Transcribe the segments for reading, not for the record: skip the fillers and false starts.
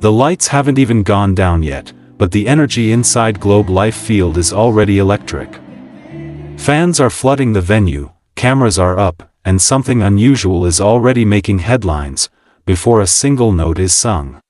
The lights haven't even gone down yet, but the energy inside Globe Life Field is already electric. Fans are flooding the venue, cameras are up, and something unusual is already making headlines, before a single note is sung.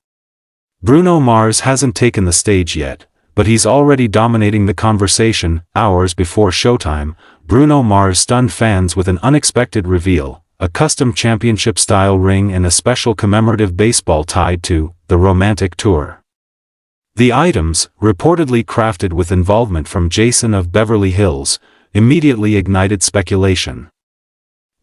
Bruno Mars hasn't taken the stage yet, but he's already dominating the conversation. Hours before showtime, Bruno Mars stunned fans with an unexpected reveal, a custom championship-style ring and a special commemorative baseball tied to the romantic tour. The items, reportedly crafted with involvement from Jason of Beverly Hills, immediately ignited speculation.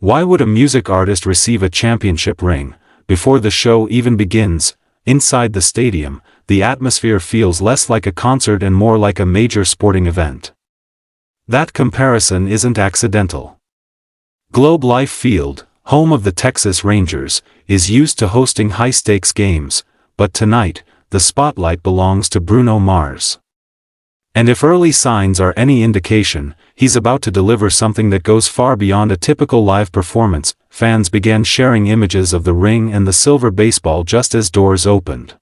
Why would a music artist receive a championship ring? Before the show even begins, inside the stadium, the atmosphere feels less like a concert and more like a major sporting event. That comparison isn't accidental. Globe Life Field, home of the Texas Rangers, is used to hosting high-stakes games, but tonight, the spotlight belongs to Bruno Mars. And if early signs are any indication, he's about to deliver something that goes far beyond a typical live performance. Fans began sharing images of the ring and the silver baseball just as doors opened.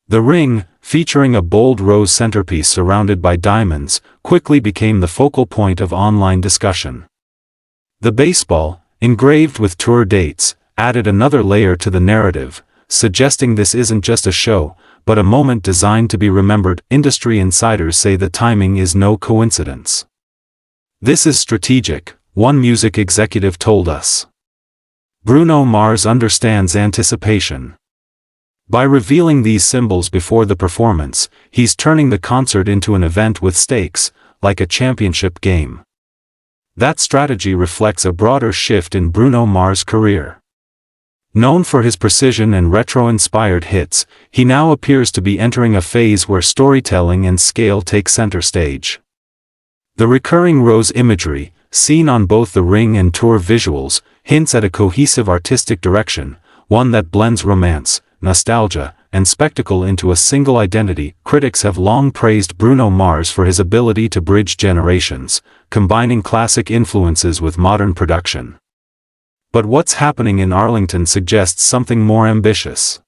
The ring, featuring a bold rose centerpiece surrounded by diamonds, quickly became the focal point of online discussion. The baseball, engraved with tour dates, added another layer to the narrative, suggesting this isn't just a show, but a moment designed to be remembered. Industry insiders say the timing is no coincidence. This is strategic, one music executive told us. Bruno Mars understands anticipation. By revealing these symbols before the performance, he's turning the concert into an event with stakes, like a championship game. That strategy reflects a broader shift in Bruno Mars' career. Known for his precision and retro-inspired hits, he now appears to be entering a phase where storytelling and scale take center stage. The recurring rose imagery, seen on both the ring and tour visuals, hints at a cohesive artistic direction, one that blends romance, nostalgia, and spectacle into a single identity. Critics have long praised Bruno Mars for his ability to bridge generations, combining classic influences with modern production. But what's happening in Arlington suggests something more ambitious.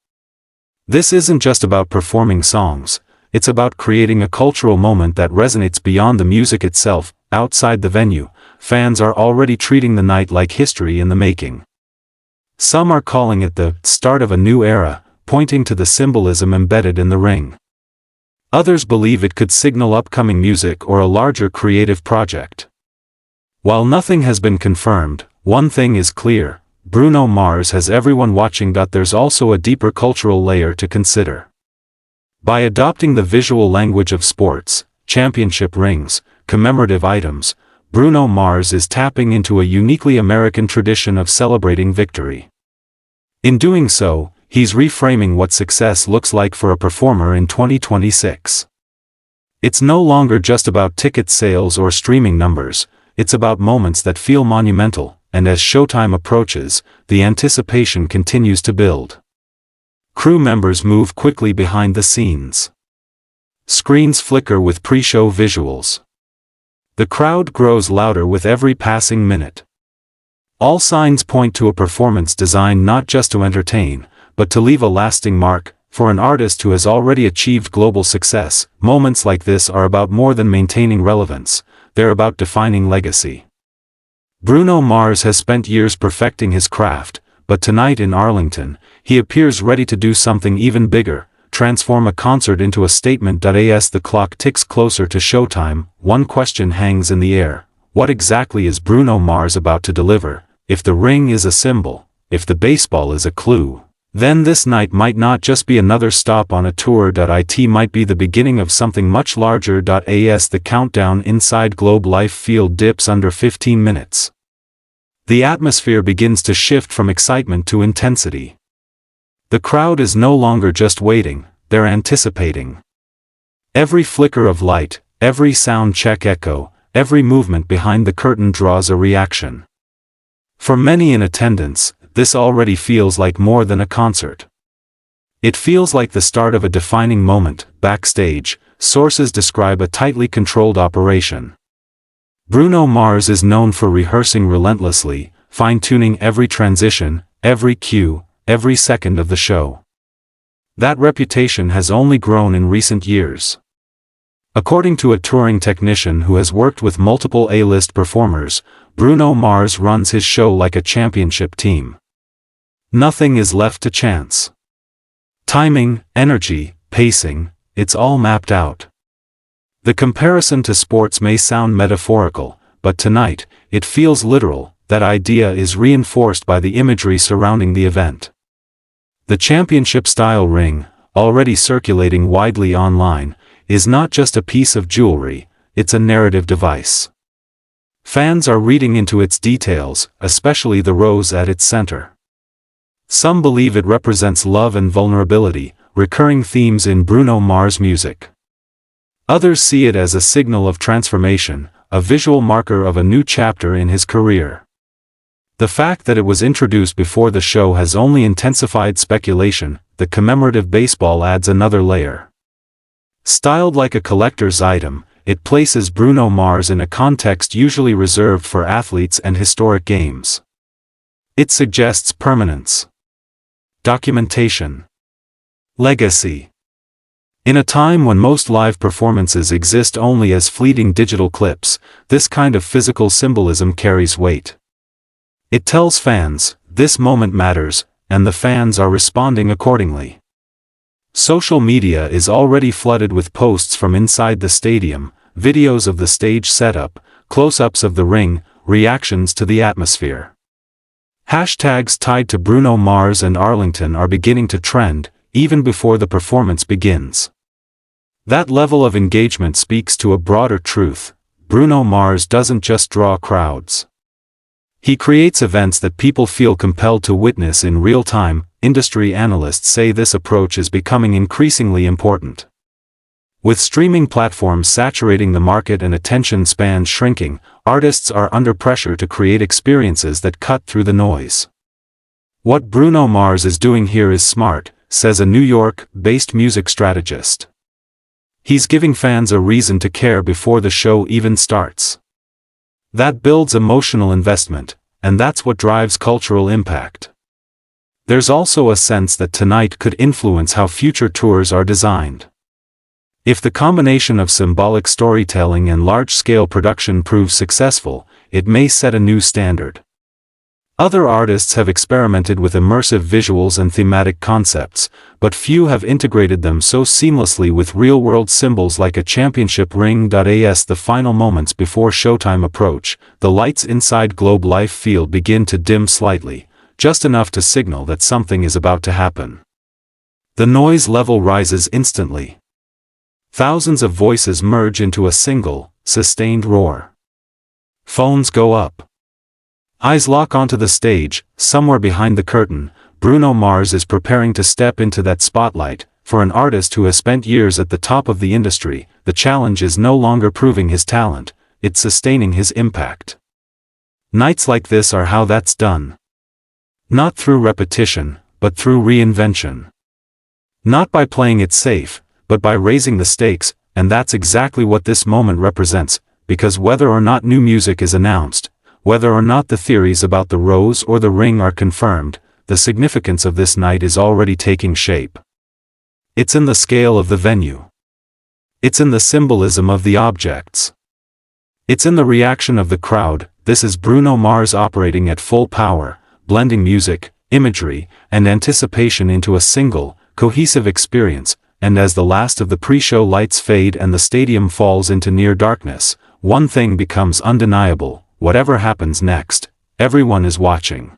This isn't just about performing songs, it's about creating a cultural moment that resonates beyond the music itself. Outside the venue, fans are already treating the night like history in the making. Some are calling it the start of a new era, pointing to the symbolism embedded in the ring. Others believe it could signal upcoming music or a larger creative project. While nothing has been confirmed, one thing is clear: Bruno Mars has everyone watching. There's also a deeper cultural layer to consider. By adopting the visual language of sports, championship rings, commemorative items, Bruno Mars is tapping into a uniquely American tradition of celebrating victory. In doing so, he's reframing what success looks like for a performer in 2026. It's no longer just about ticket sales or streaming numbers, it's about moments that feel monumental, and as showtime approaches, the anticipation continues to build. Crew members move quickly behind the scenes. Screens flicker with pre-show visuals. The crowd grows louder with every passing minute. All signs point to a performance designed not just to entertain, but to leave a lasting mark. For an artist who has already achieved global success, moments like this are about more than maintaining relevance, they're about defining legacy. Bruno Mars has spent years perfecting his craft, but tonight in Arlington, he appears ready to do something even bigger, transform a concert into a statement. As the clock ticks closer to showtime, one question hangs in the air: what exactly is Bruno Mars about to deliver? If the ring is a symbol, if the baseball is a clue, then this night might not just be another stop on a tour. It might be the beginning of something much larger. As the countdown inside Globe Life Field dips under 15 minutes. The atmosphere begins to shift from excitement to intensity. The crowd is no longer just waiting, they're anticipating. Every flicker of light, every sound check echo, every movement behind the curtain draws a reaction. For many in attendance, this already feels like more than a concert. It feels like the start of a defining moment. Backstage, sources describe a tightly controlled operation. Bruno Mars is known for rehearsing relentlessly, fine-tuning every transition, every cue, every second of the show. That reputation has only grown in recent years. According to a touring technician who has worked with multiple A-list performers, Bruno Mars runs his show like a championship team. Nothing is left to chance. Timing, energy, pacing, it's all mapped out. The comparison to sports may sound metaphorical, but tonight, it feels literal. That idea is reinforced by the imagery surrounding the event. The championship-style ring, already circulating widely online, is not just a piece of jewelry, it's a narrative device. Fans are reading into its details, especially the rose at its center. Some believe it represents love and vulnerability, recurring themes in Bruno Mars music. Others see it as a signal of transformation, a visual marker of a new chapter in his career. The fact that it was introduced before the show has only intensified speculation. The commemorative baseball adds another layer. Styled like a collector's item, it places Bruno Mars in a context usually reserved for athletes and historic games. It suggests permanence, documentation, legacy. In a time when most live performances exist only as fleeting digital clips, this kind of physical symbolism carries weight. It tells fans, this moment matters, and the fans are responding accordingly. Social media is already flooded with posts from inside the stadium, videos of the stage setup, close-ups of the ring, reactions to the atmosphere. Hashtags tied to Bruno Mars and Arlington are beginning to trend, even before the performance begins. That level of engagement speaks to a broader truth. Bruno Mars doesn't just draw crowds. He creates events that people feel compelled to witness in real time. Industry analysts say this approach is becoming increasingly important. With streaming platforms saturating the market and attention spans shrinking, artists are under pressure to create experiences that cut through the noise. What Bruno Mars is doing here is smart, says a New York-based music strategist. He's giving fans a reason to care before the show even starts. That builds emotional investment, and that's what drives cultural impact. There's also a sense that tonight could influence how future tours are designed. If the combination of symbolic storytelling and large-scale production proves successful, it may set a new standard. Other artists have experimented with immersive visuals and thematic concepts, but few have integrated them so seamlessly with real-world symbols like a championship ring. As the final moments before showtime approach, the lights inside Globe Life Field begin to dim slightly, just enough to signal that something is about to happen. The noise level rises instantly. Thousands of voices merge into a single, sustained roar. Phones go up. Eyes lock onto the stage. Somewhere behind the curtain, Bruno Mars is preparing to step into that spotlight. For an artist who has spent years at the top of the industry, the challenge is no longer proving his talent, it's sustaining his impact. Nights like this are how that's done. Not through repetition, but through reinvention. Not by playing it safe, but by raising the stakes, and that's exactly what this moment represents, because whether or not new music is announced, whether or not the theories about the rose or the ring are confirmed, the significance of this night is already taking shape. It's in the scale of the venue. It's in the symbolism of the objects. It's in the reaction of the crowd. This is Bruno Mars operating at full power, blending music, imagery, and anticipation into a single, cohesive experience, and as the last of the pre-show lights fade and the stadium falls into near darkness, one thing becomes undeniable: whatever happens next, everyone is watching.